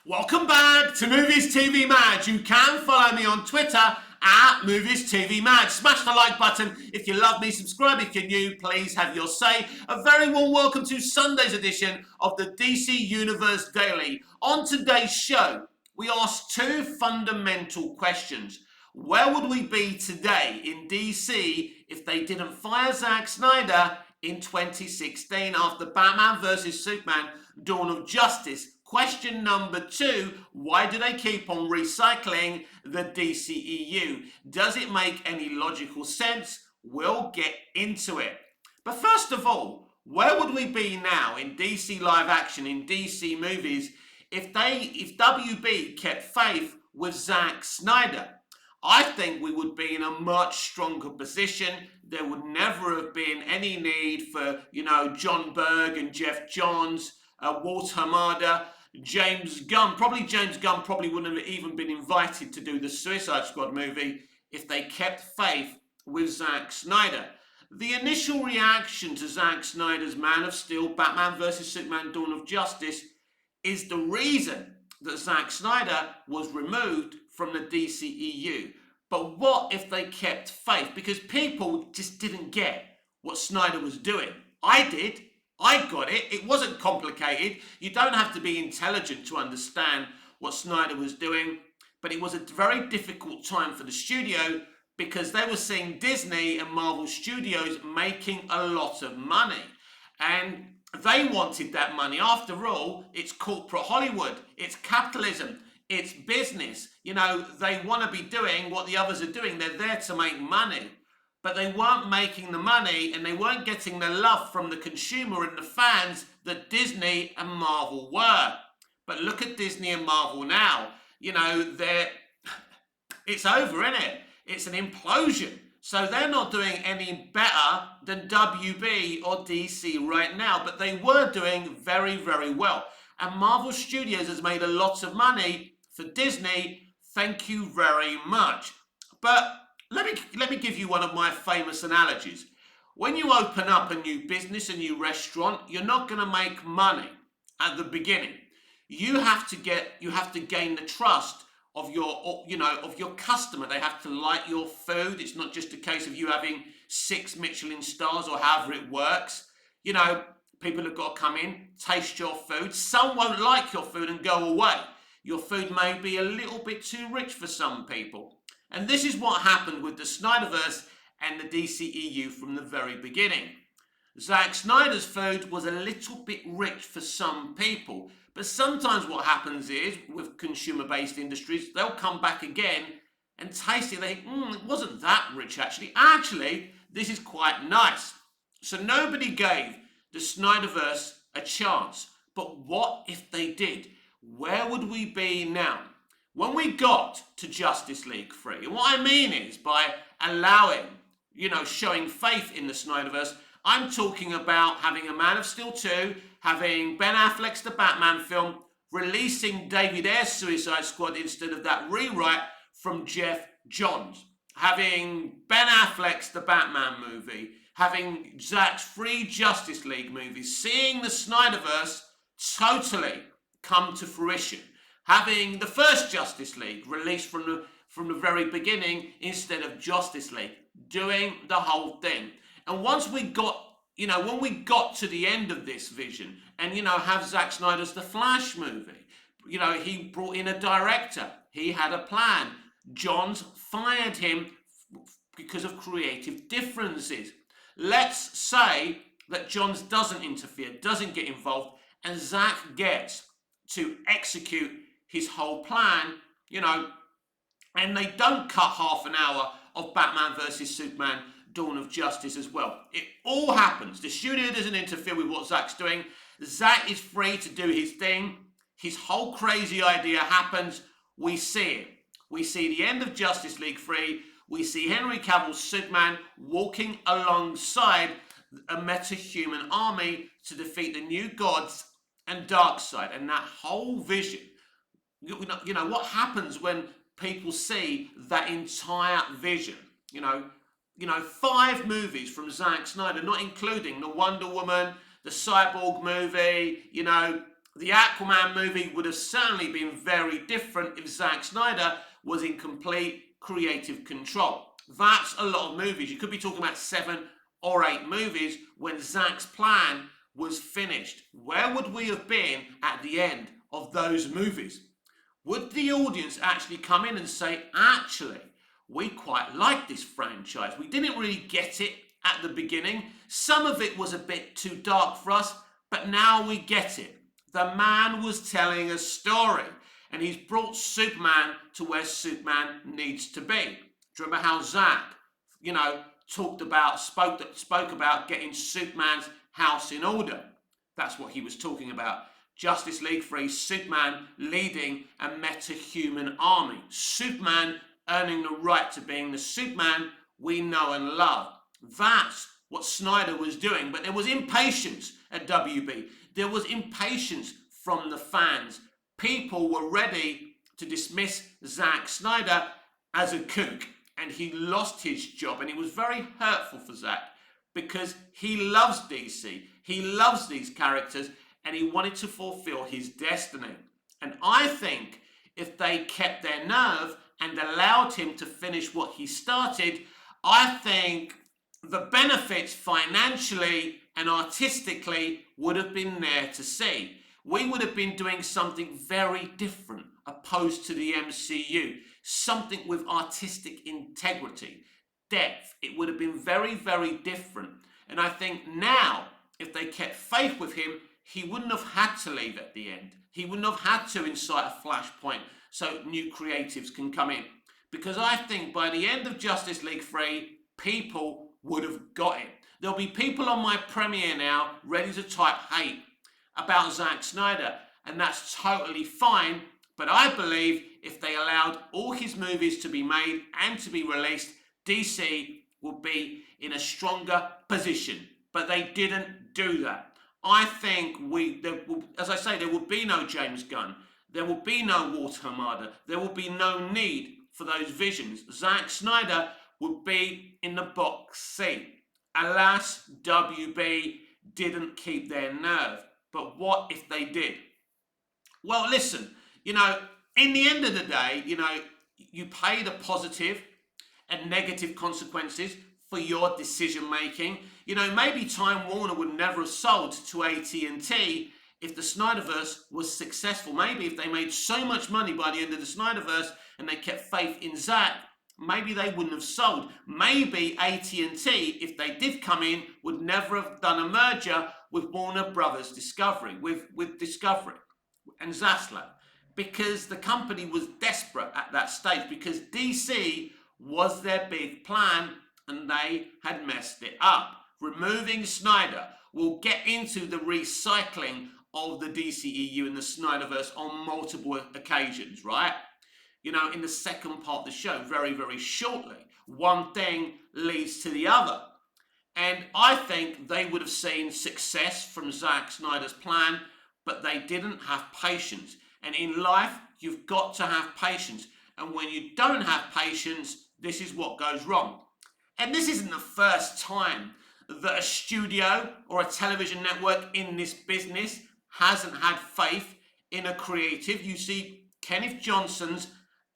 Welcome back to Movies TV Mad. You can follow me on Twitter at Movies TV Mad. Smash the like button if you love me. Subscribe if you're new. Please have your say. A very warm welcome to Sunday's edition of the DC Universe Daily. On today's show, we ask two fundamental questions. Where would we be today in DC if they didn't fire Zack Snyder in 2016 after Batman vs Superman Dawn of Justice? Question number two, why do they keep on recycling the DCEU? Does it make any logical sense? We'll get into it. But first of all, where would we be now in DC live action, in DC movies, if WB kept faith with Zack Snyder? I think we would be in a much stronger position. There would never have been any need for, John Berg and Jeff Johns, Walter Hamada, James Gunn probably wouldn't have even been invited to do the Suicide Squad movie if they kept faith with Zack Snyder. The initial reaction to Zack Snyder's Man of Steel, Batman vs Superman Dawn of Justice is the reason that Zack Snyder was removed from the DCEU. But what if they kept faith? Because people just didn't get what Snyder was doing. I did. I got it. It wasn't complicated. You don't have to be intelligent to understand what Snyder was doing. But it was a very difficult time for the studio because they were seeing Disney and Marvel Studios making a lot of money. And they wanted that money. After all, it's corporate Hollywood. It's capitalism. It's business. They want to be doing what the others are doing. They're there to make money. But they weren't making the money and they weren't getting the love from the consumer and the fans that Disney and Marvel were. But look at Disney and Marvel now. It's over, isn't it? It's an implosion. So they're not doing any better than WB or DC right now, but they were doing very, very well. And Marvel Studios has made a lot of money for Disney. Thank you very much. But let me give you one of my famous analogies. When you open up a new business, a new restaurant, you're not going to make money at the beginning. You have to gain the trust of your customer. They have to like your food. It's not just a case of you having 6 Michelin stars or however it works. People have got to come in, taste your food. Some won't like your food and go away. Your food may be a little bit too rich for some people. And this is what happened with the Snyderverse and the DCEU from the very beginning. Zack Snyder's food was a little bit rich for some people. But sometimes what happens is, with consumer-based industries, they'll come back again and taste it. They think, it wasn't that rich actually. Actually, this is quite nice. So nobody gave the Snyderverse a chance. But what if they did? Where would we be now? When we got to Justice League 3, and what I mean is by allowing, showing faith in the Snyderverse, I'm talking about having a Man of Steel 2, having Ben Affleck's The Batman film, releasing David Ayer's Suicide Squad instead of that rewrite from Jeff Johns, having Ben Affleck's The Batman movie, having Zack's 3 Justice League movies, seeing the Snyderverse totally come to fruition. Having the first Justice League released from the very beginning instead of Justice League, doing the whole thing. And once we got, when we got to the end of this vision and, have Zack Snyder's The Flash movie, he brought in a director. He had a plan. Johns fired him because of creative differences. Let's say that Johns doesn't interfere, doesn't get involved, and Zack gets to execute his whole plan, and they don't cut half an hour of Batman vs Superman Dawn of Justice as well. It all happens. The studio doesn't interfere with what Zack's doing. Zack is free to do his thing. His whole crazy idea happens. We see it. We see the end of Justice League 3. We see Henry Cavill's Superman walking alongside a meta-human army to defeat the new gods and Darkseid. And that whole vision, what happens when people see that entire vision? 5 movies from Zack Snyder, not including the Wonder Woman, the Cyborg movie, The Aquaman movie would have certainly been very different if Zack Snyder was in complete creative control. That's a lot of movies. You could be talking about 7 or 8 movies when Zack's plan was finished. Where would we have been at the end of those movies? Would the audience actually come in and say, actually, we quite like this franchise. We didn't really get it at the beginning. Some of it was a bit too dark for us, but now we get it. The man was telling a story, and he's brought Superman to where Superman needs to be. Do you remember how Zack, spoke about getting Superman's house in order? That's what he was talking about. Justice League 3, Superman leading a meta-human army. Superman earning the right to being the Superman we know and love. That's what Snyder was doing. But there was impatience at WB. There was impatience from the fans. People were ready to dismiss Zack Snyder as a kook. And he lost his job. And it was very hurtful for Zack because he loves DC. He loves these characters. And he wanted to fulfill his destiny. And I think if they kept their nerve and allowed him to finish what he started, I think the benefits financially and artistically would have been there to see. We would have been doing something very different opposed to the MCU. Something with artistic integrity, depth. It would have been very, very different. And I think now, if they kept faith with him, he wouldn't have had to leave at the end. He wouldn't have had to incite a flashpoint so new creatives can come in. Because I think by the end of Justice League 3, people would have got it. There'll be people on my premiere now ready to type hate about Zack Snyder, and that's totally fine. But I believe if they allowed all his movies to be made and to be released, DC would be in a stronger position. But they didn't do that. I think as I say, there will be no James Gunn. There will be no Walter Hamada. There will be no need for those visions. Zack Snyder would be in the box seat. Alas, WB didn't keep their nerve. But what if they did? Well, listen, in the end of the day, you pay the positive and negative consequences for your decision making. Maybe Time Warner would never have sold to AT&T if the Snyderverse was successful. Maybe if they made so much money by the end of the Snyderverse and they kept faith in Zack, maybe they wouldn't have sold. Maybe AT&T, if they did come in, would never have done a merger with Warner Brothers Discovery, with Discovery and Zaslav, because the company was desperate at that stage, because DC was their big plan and they had messed it up. Removing Snyder will get into the recycling of the DCEU and the Snyderverse on multiple occasions, right? In the second part of the show, very, very shortly. One thing leads to the other. And I think they would have seen success from Zack Snyder's plan, but they didn't have patience. And in life, you've got to have patience. And when you don't have patience, this is what goes wrong. And this isn't the first time that a studio or a television network in this business hasn't had faith in a creative. You see Kenneth Johnson's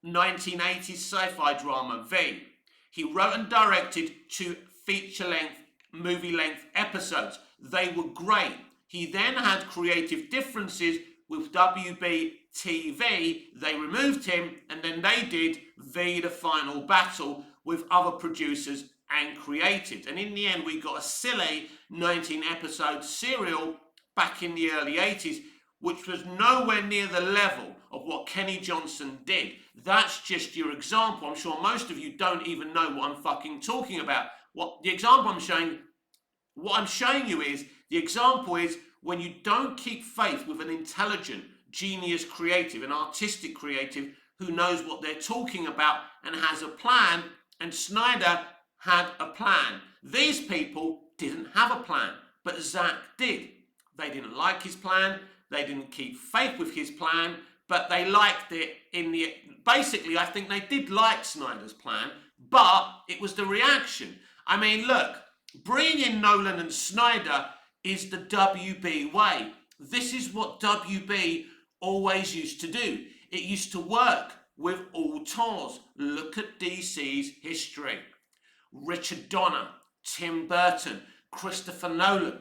1980s sci-fi drama, V. He wrote and directed 2 feature-length, movie-length episodes. They were great. He then had creative differences with WB TV. They removed him, and then they did V, The Final Battle, with other producers and creatives. And in the end, we got a silly 19-episode serial back in the early 80s, which was nowhere near the level of what Kenny Johnson did. That's just your example. I'm sure most of you don't even know what I'm fucking talking about. What I'm showing you is, the example is when you don't keep faith with an intelligent, genius creative, an artistic creative who knows what they're talking about and has a plan, and Snyder had a plan. These people didn't have a plan, but Zack did. They didn't like his plan, they didn't keep faith with his plan, but they liked it basically, I think they did like Snyder's plan, but it was the reaction. I mean, look, bringing in Nolan and Snyder is the WB way. This is what WB always used to do. It used to work with auteurs. Look at DC's history. Richard Donner, Tim Burton, Christopher Nolan.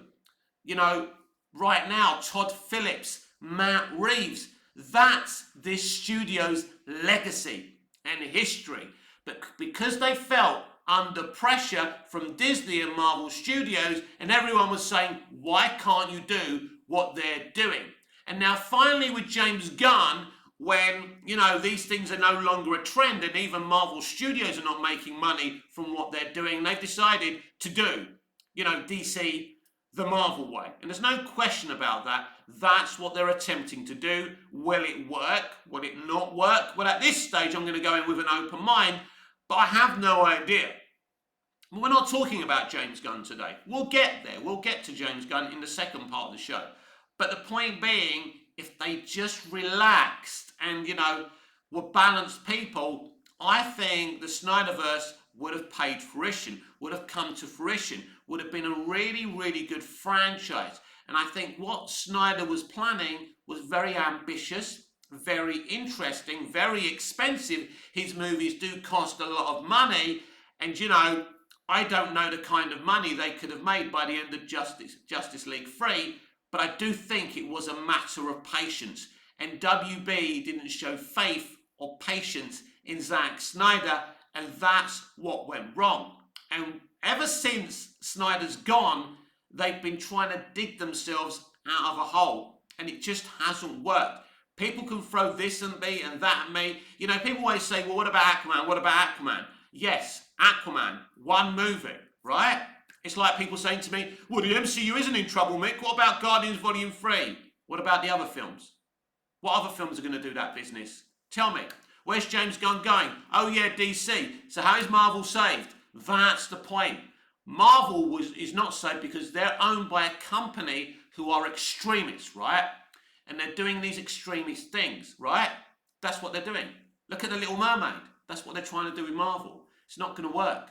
You know, right now, Todd Phillips, Matt Reeves. That's this studio's legacy and history. But because they felt under pressure from Disney and Marvel Studios, and everyone was saying, why can't you do what they're doing? And now finally with James Gunn, when, you know, these things are no longer a trend and even Marvel Studios are not making money from what they're doing, they've decided to do, you know, DC the Marvel way. And there's no question about that. That's what they're attempting to do. Will it work? Will it not work? Well, at this stage, I'm going to go in with an open mind, but I have no idea. We're not talking about James Gunn today. We'll get there. We'll get to James Gunn in the second part of the show. But the point being, if they just relaxed and, you know, were balanced people, I think the Snyderverse would have paid fruition, would have come to fruition, would have been a really, really good franchise. And I think what Snyder was planning was very ambitious, very interesting, very expensive. His movies do cost a lot of money. And, you know, I don't know the kind of money they could have made by the end of Justice League 3, but I do think it was a matter of patience. And WB didn't show faith or patience in Zack Snyder, and that's what went wrong. And ever since Snyder's gone, they've been trying to dig themselves out of a hole, and it just hasn't worked. People can throw this at me and that at me. You know, people always say, well, what about Aquaman? What about Aquaman? Yes, Aquaman, one movie, right? It's like people saying to me, well, the MCU isn't in trouble, Mick. What about Guardians Volume 3? What about the other films? What other films are going to do that business? Tell me. Where's James Gunn going? Oh, yeah, DC. So how is Marvel saved? That's the point. Marvel is not saved because they're owned by a company who are extremists, right? And they're doing these extremist things, right? That's what they're doing. Look at The Little Mermaid. That's what they're trying to do with Marvel. It's not going to work.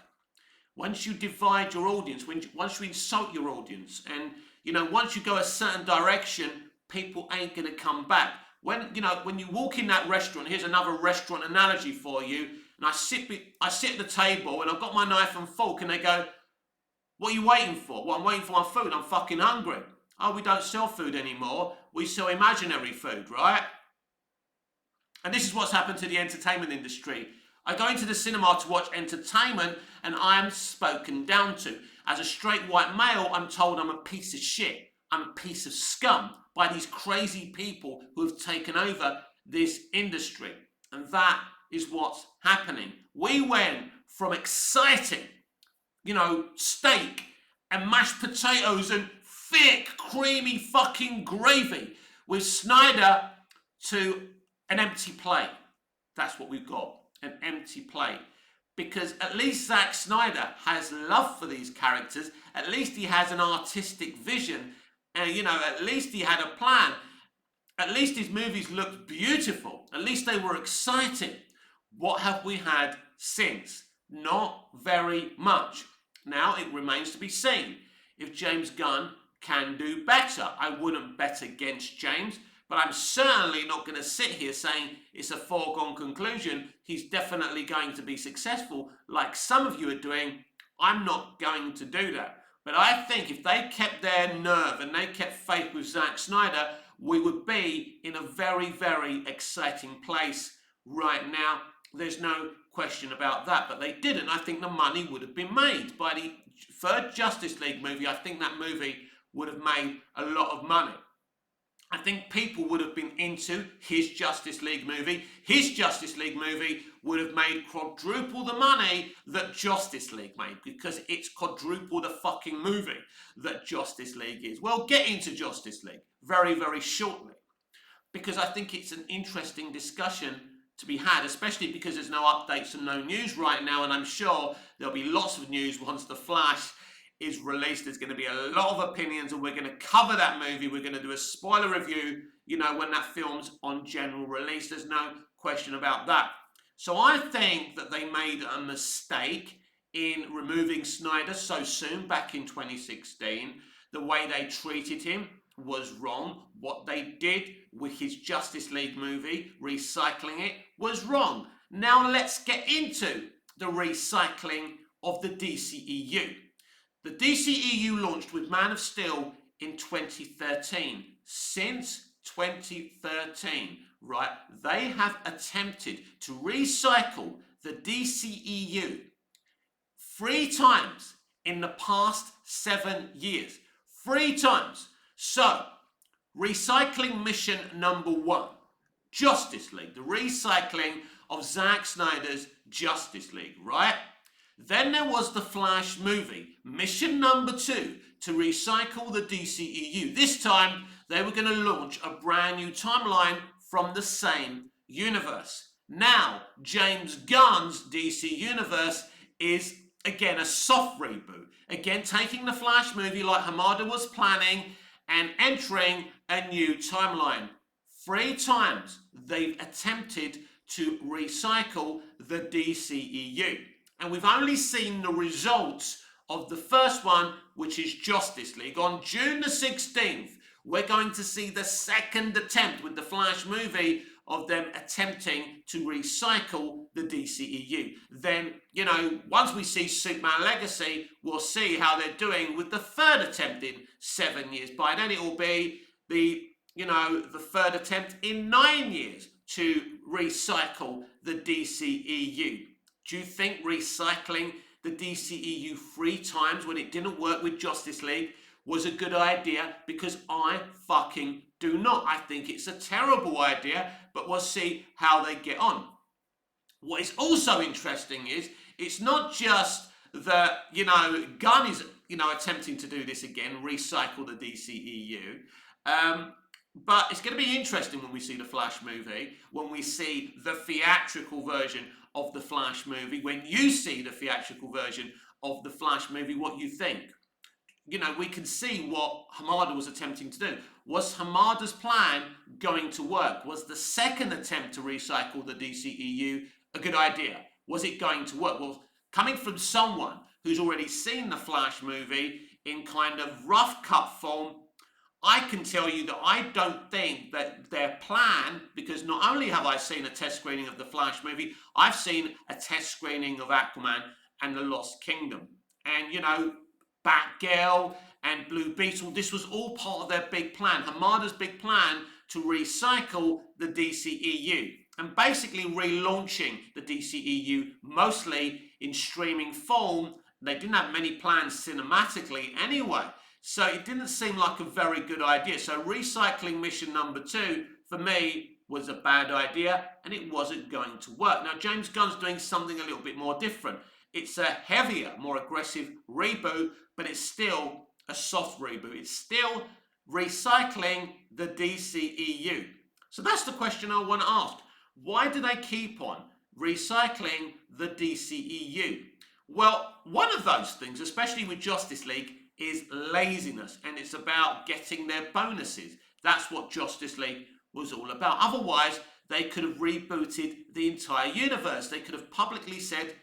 Once you divide your audience, once you insult your audience, and, you know, once you go a certain direction, people ain't going to come back. When you walk in that restaurant, here's another restaurant analogy for you, and I sit at the table and I've got my knife and fork and they go, what are you waiting for? Well, I'm waiting for my food. I'm fucking hungry. Oh, we don't sell food anymore. We sell imaginary food, right? And this is what's happened to the entertainment industry. I go into the cinema to watch entertainment and I am spoken down to. As a straight white male, I'm told I'm a piece of shit. I'm a piece of scum by these crazy people who have taken over this industry. And that is what's happening. We went from exciting, you know, steak and mashed potatoes and thick, creamy fucking gravy with Snyder to an empty plate. That's what we've got, an empty plate. Because at least Zack Snyder has love for these characters. At least he has an artistic vision. And, you know, at least he had a plan. At least his movies looked beautiful. At least they were exciting. What have we had since? Not very much. Now it remains to be seen if James Gunn can do better. I wouldn't bet against James, but I'm certainly not going to sit here saying it's a foregone conclusion. He's definitely going to be successful like some of you are doing. I'm not going to do that. But I think if they kept their nerve and they kept faith with Zack Snyder, we would be in a very, very exciting place right now. There's no question about that, but they didn't. I think the money would have been made. By the third Justice League movie, I think that movie would have made a lot of money. I think people would have been into his Justice League movie. His Justice League movie would have made quadruple the money that Justice League made, because it's quadruple the fucking movie that Justice League is. We'll get into Justice League very, very shortly, because I think it's an interesting discussion to be had, especially because there's no updates and no news right now, and I'm sure there'll be lots of news once The Flash is released. There's going to be a lot of opinions, and we're going to cover that movie. We're going to do a spoiler review, you know, when that film's on general release. There's no question about that. So I think that they made a mistake in removing Snyder so soon back in 2016, the way they treated him. was wrong. What they did with his Justice League movie, recycling it, was wrong. Now let's get into the recycling of the DCEU. The DCEU launched with Man of Steel in 2013. Since 2013, right, they have attempted to recycle the DCEU 3 times in the past 7 years. 3 times. So, recycling mission number 1, Justice League, the recycling of Zack Snyder's Justice League, right? Then there was the Flash movie, mission number 2, to recycle the DCEU. This time, they were going to launch a brand new timeline from the same universe. Now, James Gunn's DC universe is, again, a soft reboot. Again, taking the Flash movie like Hamada was planning and entering a new timeline. 3 times they've attempted to recycle the DCEU. And we've only seen the results of the first one, which is Justice League. On June the 16th, we're going to see the second attempt with the Flash movie of them attempting to recycle the DCEU. Then, once we see Superman Legacy, we'll see how they're doing with the third attempt in 7 years. By then it will be the third attempt in 9 years to recycle the DCEU. Do you think recycling the DCEU 3 times when it didn't work with Justice League was a good idea? Because I fucking do not. I think it's a terrible idea, but we'll see how they get on. What is also interesting is it's not just that, Gunn is, attempting to do this again, recycle the DCEU. But it's going to be interesting when we see the Flash movie, when we see the theatrical version of the Flash movie, when you see the theatrical version of the Flash movie, what you think. We can see what Hamada was attempting to do. Was Hamada's plan going to work? Was the second attempt to recycle the DCEU a good idea? Was it going to work? Well, coming from someone who's already seen the Flash movie in kind of rough cut form, I can tell you that I don't think that their plan, because not only have I seen a test screening of the Flash movie, I've seen a test screening of Aquaman and the Lost Kingdom. And, Batgirl and Blue Beetle, this was all part of their big plan, Hamada's big plan to recycle the DCEU and basically relaunching the DCEU mostly in streaming form. They didn't have many plans cinematically anyway, so it didn't seem like a very good idea. So recycling mission number 2 for me was a bad idea and it wasn't going to work. Now James Gunn's doing something a little bit more different. It's a heavier, more aggressive reboot, but it's still a soft reboot. It's still recycling the DCEU. So that's the question I want to ask. Why do they keep on recycling the DCEU? Well, one of those things, especially with Justice League, is laziness, and it's about getting their bonuses. That's what Justice League was all about. Otherwise, they could have rebooted the entire universe. They could have publicly said,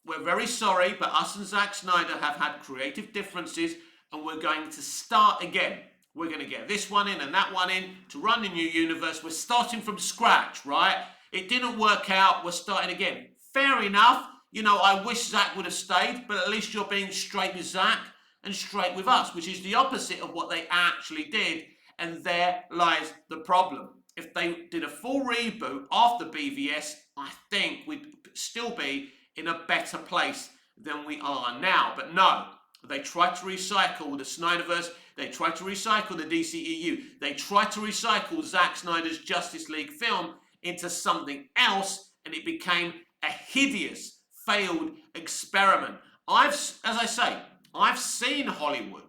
we're very sorry, but us and Zack Snyder have had creative differences and we're going to start again. We're going to get this one in and that one in to run the new universe. We're starting from scratch, right? It didn't work out. We're starting again. Fair enough. I wish Zack would have stayed, but at least you're being straight with Zack and straight with us, which is the opposite of what they actually did. And there lies the problem. If they did a full reboot after BVS, I think we'd still be in a better place than we are now. But no, they tried to recycle the Snyderverse, they tried to recycle the DCEU, they tried to recycle Zack Snyder's Justice League film into something else, and it became a hideous, failed experiment. As I say, I've seen Hollywood.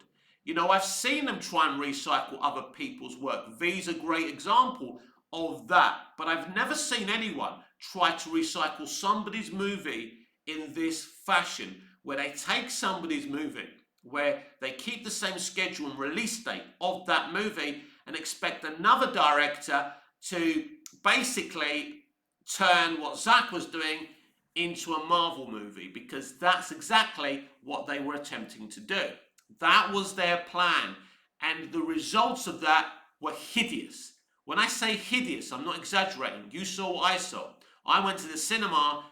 I've seen them try and recycle other people's work. V's a great example of that. But I've never seen anyone try to recycle somebody's movie in this fashion, where they take somebody's movie, where they keep the same schedule and release date of that movie and expect another director to basically turn what Zack was doing into a Marvel movie, because that's exactly what they were attempting to do. That was their plan. And the results of that were hideous. When I say hideous, I'm not exaggerating. You saw what I saw. I went to the cinema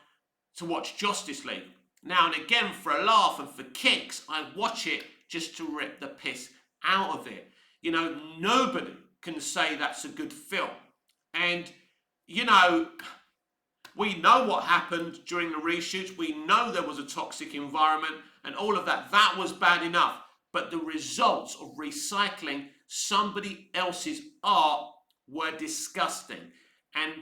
to watch Justice League. Now and again, for a laugh and for kicks, I watch it just to rip the piss out of it. You know, nobody can say that's a good film. And, you know, we know what happened during the reshoots. We know there was a toxic environment and all of that. That was bad enough. But the results of recycling somebody else's art were disgusting. And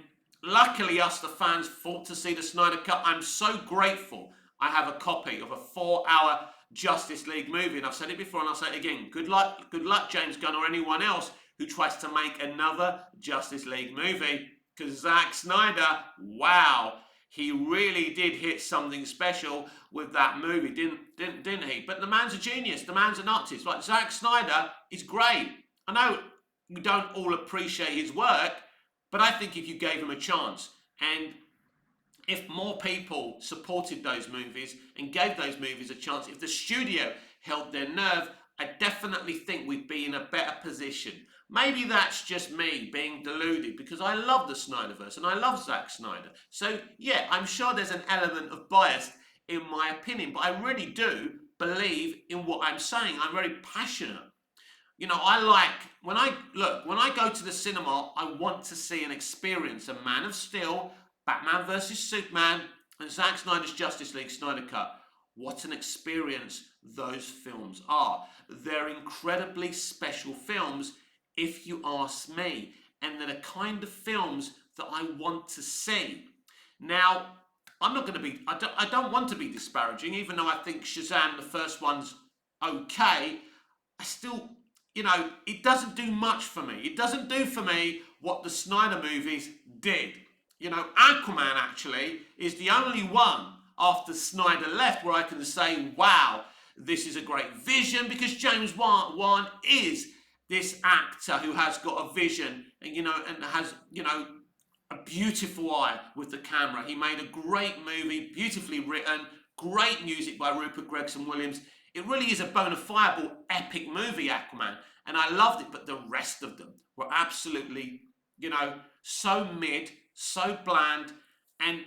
luckily, us, the fans, fought to see the Snyder Cut. I'm so grateful I have a copy of a 4-hour Justice League movie. And I've said it before and I'll say it again. Good luck, James Gunn or anyone else who tries to make another Justice League movie. Because Zack Snyder, wow, he really did hit something special with that movie, didn't he? But the man's a genius. The man's an artist. Like, Zack Snyder is great. I know we don't all appreciate his work, but I think if you gave him a chance, and if more people supported those movies and gave those movies a chance, if the studio held their nerve, I definitely think we'd be in a better position. Maybe that's just me being deluded, because I love the Snyderverse and I love Zack Snyder. So yeah, I'm sure there's an element of bias in my opinion, but I really do believe in what I'm saying. I'm very passionate. You know, when I go to the cinema, I want to see and experience a Man of Steel, Batman vs Superman, and Zack Snyder's Justice League Snyder Cut. What an experience those films are. They're incredibly special films, if you ask me, and they're the kind of films that I want to see. Now, I don't want to be disparaging, even though I think Shazam, the first one's okay. I still, you know, it doesn't do much for me. It doesn't do for me what the Snyder movies did. You know, Aquaman actually is the only one after Snyder left where I can say, wow, this is a great vision, because James Wan is this actor who has got a vision and, you know, and has, you know, a beautiful eye with the camera. He made a great movie, beautifully written, great music by Rupert Gregson-Williams. It really is a bona fide epic movie, Aquaman, and I loved it, but the rest of them were absolutely, you know, so mid, so bland, and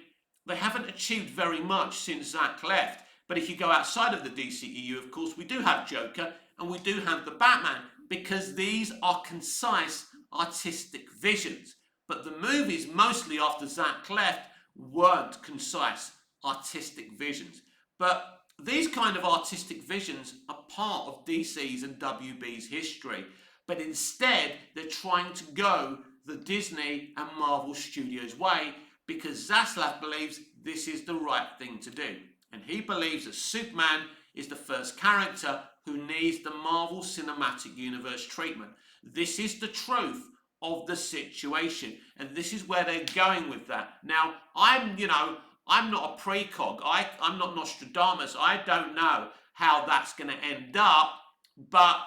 they haven't achieved very much since Zack left. But if you go outside of the DCEU, of course, we do have Joker and we do have the Batman, because these are concise artistic visions. But the movies, mostly after Zack left, weren't concise artistic visions. But these kind of artistic visions are part of DC's and WB's history. But instead, they're trying to go the Disney and Marvel Studios way, because Zaslav believes this is the right thing to do. And he believes that Superman is the first character who needs the Marvel Cinematic Universe treatment. This is the truth of the situation, and this is where they're going with that. Now, I'm not a precog. I'm not Nostradamus. I don't know how that's going to end up, but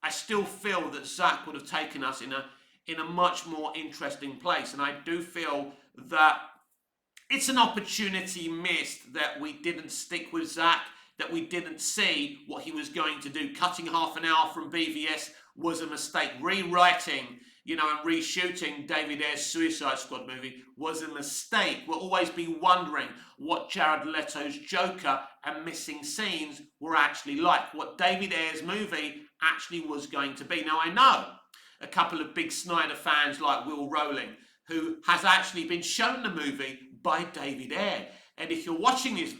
I still feel that Zack would have taken us in a much more interesting place, and I do feel that it's an opportunity missed that we didn't stick with Zack, that we didn't see what he was going to do. Cutting half an hour from BVS was a mistake. Rewriting, you know, and reshooting David Ayer's Suicide Squad movie was a mistake. We'll always be wondering what Jared Leto's Joker and missing scenes were actually like, what David Ayer's movie actually was going to be. Now, I know a couple of big Snyder fans like Will Rowling, who has actually been shown the movie by David Ayer. And if you're watching this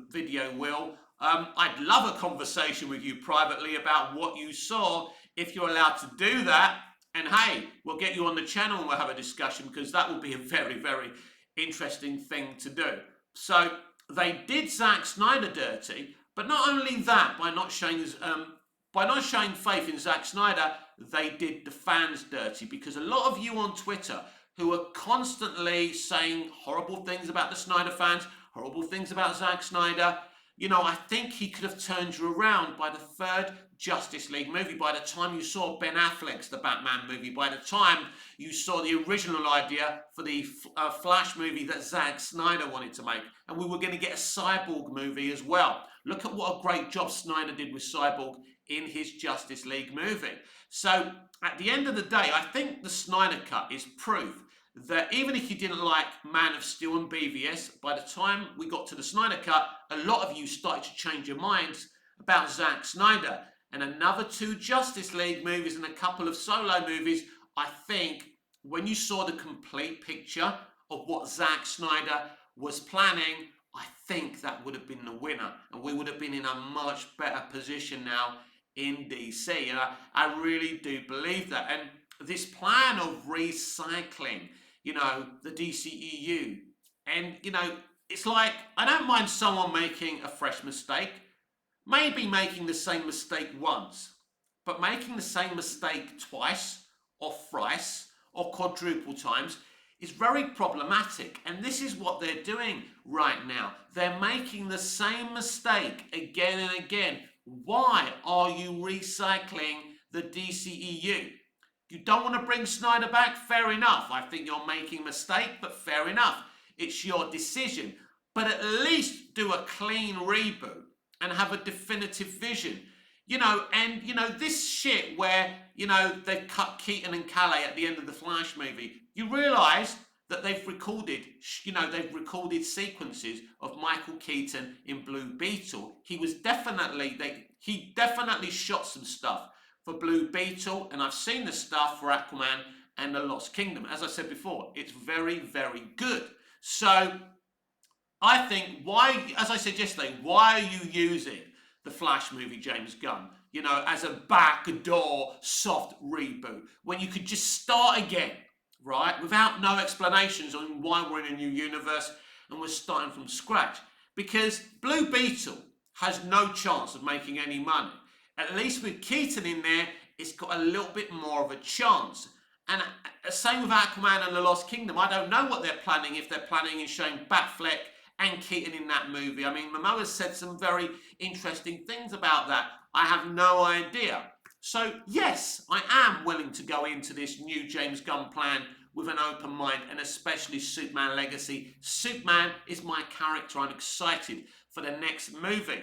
video, Will, I'd love a conversation with you privately about what you saw, if you're allowed to do that. And hey, we'll get you on the channel and we'll have a discussion, because that will be a very, very interesting thing to do. So they did Zack Snyder dirty, but not only that, by not showing faith in Zack Snyder, they did the fans dirty, because a lot of you on Twitter who are constantly saying horrible things about the Snyder fans, horrible things about Zack Snyder, you know, I think he could have turned you around by the third Justice League movie, by the time you saw Ben Affleck's The Batman movie, by the time you saw the original idea for the Flash movie that Zack Snyder wanted to make. And we were going to get a Cyborg movie as well. Look at what a great job Snyder did with Cyborg in his Justice League movie. So at the end of the day, I think the Snyder Cut is proof that even if you didn't like Man of Steel and BVS, by the time we got to the Snyder Cut, a lot of you started to change your minds about Zack Snyder. And another 2 Justice League movies and a couple of solo movies, I think when you saw the complete picture of what Zack Snyder was planning, I think that would have been the winner. And we would have been in a much better position now in DC. And I really do believe that. And this plan of recycling, the DCEU, and, it's like, I don't mind someone making a fresh mistake, maybe making the same mistake once, but making the same mistake twice or thrice or quadruple times is very problematic. And this is what they're doing right now. They're making the same mistake again and again. Why are you recycling the DCEU? You don't want to bring Snyder back? Fair enough. I think you're making a mistake, but fair enough. It's your decision. But at least do a clean reboot and have a definitive vision. This shit where, they've cut Keaton and Calais at the end of the Flash movie. You realise that they've recorded sequences of Michael Keaton in Blue Beetle. He definitely shot some stuff for Blue Beetle, and I've seen the stuff for Aquaman and the Lost Kingdom. As I said before, it's very, very good. So I think, as I said yesterday, why are you using the Flash movie, James Gunn, as a backdoor soft reboot, when you could just start again, right, without no explanations on why we're in a new universe and we're starting from scratch? Because Blue Beetle has no chance of making any money. At least with Keaton in there, it's got a little bit more of a chance. And same with Aquaman and the Lost Kingdom. I don't know what they're planning, if they're planning in showing Batfleck and Keaton in that movie. I mean, Momoa said some very interesting things about that. I have no idea. So yes, I am willing to go into this new James Gunn plan with an open mind, and especially Superman Legacy. Superman is my character. I'm excited for the next movie.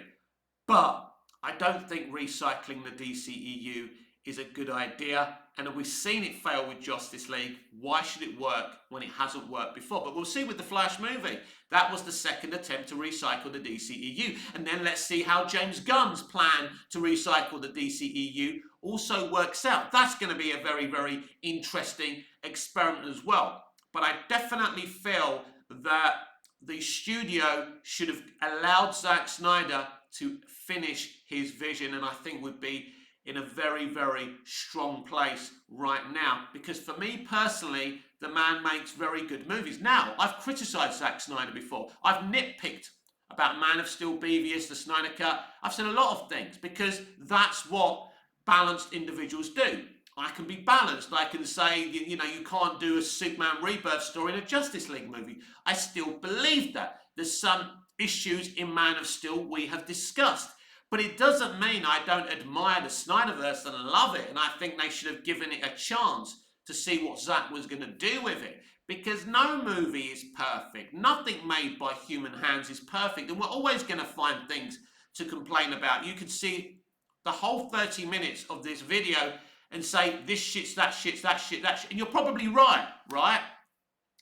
But I don't think recycling the DCEU is a good idea. And we've seen it fail with Justice League. Why should it work when it hasn't worked before? But we'll see with the Flash movie. That was the second attempt to recycle the DCEU. And then let's see how James Gunn's plan to recycle the DCEU also works out. That's going to be a very, very interesting experiment as well. But I definitely feel that the studio should have allowed Zack Snyder to finish his vision, and I think would be in a very, very strong place right now. Because for me personally, the man makes very good movies. Now, I've criticised Zack Snyder before. I've nitpicked about Man of Steel, BVS, the Snyder Cut. I've said a lot of things because that's what balanced individuals do. I can be balanced. I can say, you can't do a Superman Rebirth story in a Justice League movie. I still believe that. There's some issues in Man of Steel we have discussed. But it doesn't mean I don't admire the Snyderverse and love it. And I think they should have given it a chance to see what Zack was going to do with it. Because no movie is perfect. Nothing made by human hands is perfect. And we're always going to find things to complain about. You could see the whole 30 minutes of this video and say, this shit's that shit's that shit, that shit. And you're probably right?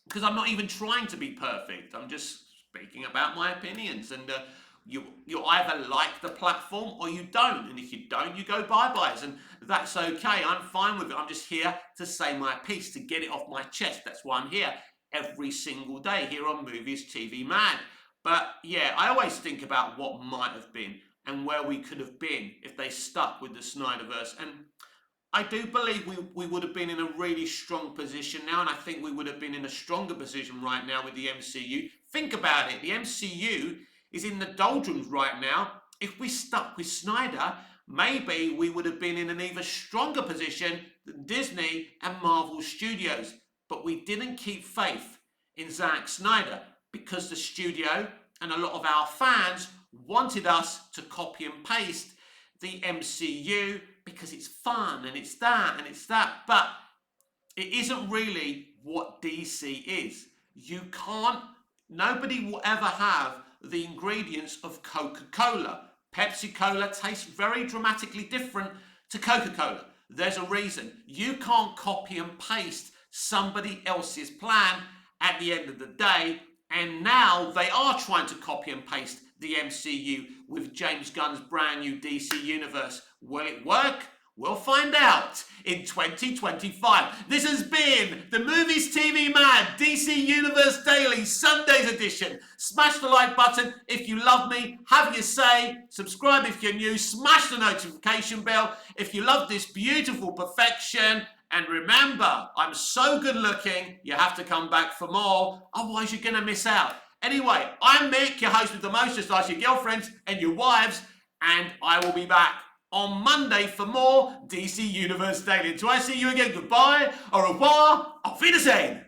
Because I'm not even trying to be perfect. I'm just speaking about my opinions. And you either like the platform or you don't. And if you don't, you go bye-byes. And that's okay. I'm fine with it. I'm just here to say my piece, to get it off my chest. That's why I'm here every single day here on Movies TV Man. But yeah, I always think about what might have been and where we could have been if they stuck with the Snyderverse. And I do believe we would have been in a really strong position now, and I think we would have been in a stronger position right now with the MCU. Think about it. The MCU is in the doldrums right now. If we stuck with Snyder, maybe we would have been in an even stronger position than Disney and Marvel Studios. But we didn't keep faith in Zack Snyder because the studio and a lot of our fans wanted us to copy and paste the MCU because it's fun and it's that and it's that. But it isn't really what DC is. Nobody will ever have the ingredients of Coca-Cola, Pepsi Cola tastes very dramatically different to Coca-Cola. There's a reason. You can't copy and paste somebody else's plan at the end of the day. And now they are trying to copy and paste the MCU with James Gunn's brand new DC universe. Will it work? We'll find out in 2025. This has been the Movies TV Mad DC Universe Daily Sundays edition. Smash the like button if you love me. Have your say. Subscribe if you're new. Smash the notification bell if you love this beautiful perfection. And remember, I'm so good looking, you have to come back for more. Otherwise, you're going to miss out. Anyway, I'm Mick, your host with the most, just like your girlfriends and your wives. And I will be back on Monday for more DC Universe Daily. Until I see you again, goodbye, au revoir, auf Wiedersehen.